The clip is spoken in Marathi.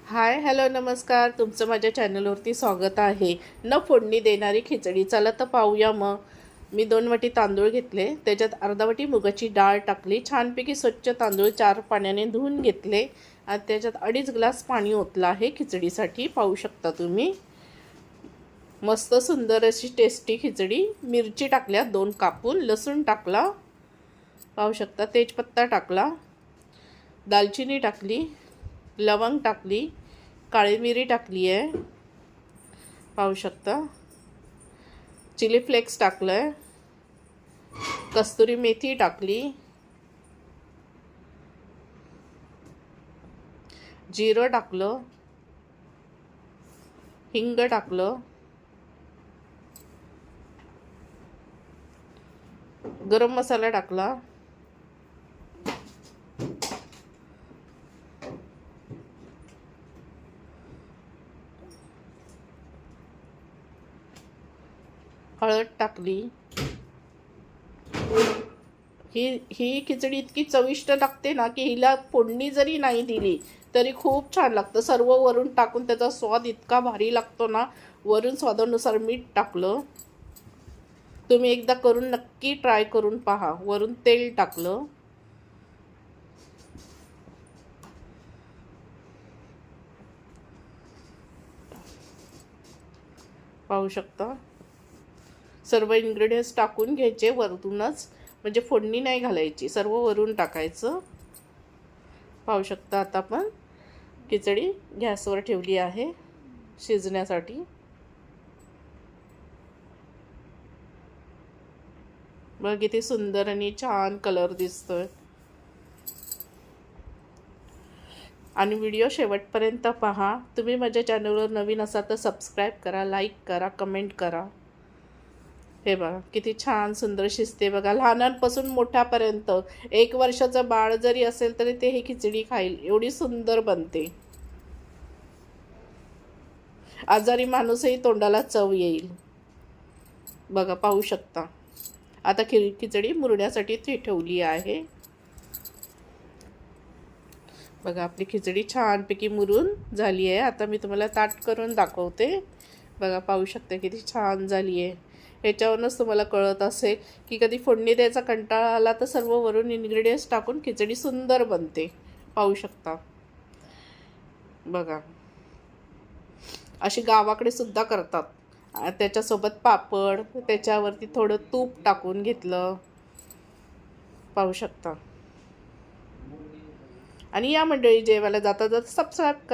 हाय हॅलो नमस्कार, तुमचं माझ्या चॅनलवरती स्वागत आहे. न फोडणी देणारी खिचडी. चला तर पाहूया. मग मी 2 वाटी तांदूळ घेतले, त्याच्यात अर्धा वाटी मुगाची डाळ टाकली. छानपैकी स्वच्छ तांदूळ 4 पाण्याने धुवून घेतले आणि त्याच्यात 2.5 ग्लास पाणी ओतलं आहे खिचडीसाठी. पाहू शकता तुम्ही. मस्त सुंदर अशी टेस्टी खिचडी. मिरची टाकल्या 2 कापून, लसूण टाकला, पाहू शकता, तेजपत्ता टाकला, दालचिनी टाकली, लवंग टाकली, काळी मिरी टाकली आहे, पाहू शकता, चिली फ्लेक्स टाकलं आहे, कस्तुरी मेथी टाकली, जिरं टाकलं, हिंग टाकलं, गरम मसाला टाकला, हळद टाकली. ही खिचडी इतकी चविष्ट लागते ना की हिला फोडणी जरी नाही दिली तरी खूप छान लागतं. सर्व वरून टाकून त्याचा स्वाद इतका भारी लागतो ना. वरून स्वादानुसार मीठ टाकलं. तुम्ही एकदा करून नक्की ट्राय करून पहा. वरून तेल टाकलं. पाहू शकता. सर्व इन्ग्रेडियंट्स टाकून घ्यायचे वरूनच, म्हणजे फोडणी नाही घालायची, सर्व वरून टाकायचं. पाहू शकता. आता आपण खिचडी गॅसवर ठेवली आहे शिजण्यासाठी. बघ किती सुंदर आणि छान कलर दिसतोय. आणि व्हिडिओ शेवटपर्यंत पहा. तुम्ही माझ्या चॅनलवर नवीन असाल तर सबस्क्राईब करा, लाईक करा, कमेंट करा. हे बघा किती छान सुंदर शिजते बघा. लहानांपासून मोठ्यापर्यंत 1 वर्षाचं बाळ जरी असेल तरी ते ही खिचडी खाईल, एवढी सुंदर बनते. आजारी माणूसही तोंडाला चव येईल. बघा पाहू शकता. आता खिचडी मुरण्यासाठी ती ठेवली आहे. बघा आपली खिचडी छानपैकी मुरून झाली आहे. आता मी तुम्हाला ताट करून दाखवते. बघा पाहू शकता किती छान झाली आहे. ह्याच्यावरूनच तुम्हाला कळत असेल की कधी फोडणी द्यायचा कंटाळा आला तर सर्व वरून इन्ग्रेडियंट्स टाकून खिचडी सुंदर बनते. पाहू शकता. बघा अशी गावाकडे सुद्धा करतात. त्याच्यासोबत पापड, त्याच्यावरती थोडं तूप टाकून घेतलं. पाहू शकता. आणि या मंडळी जेवायला जाता जाता सबस्क्राईब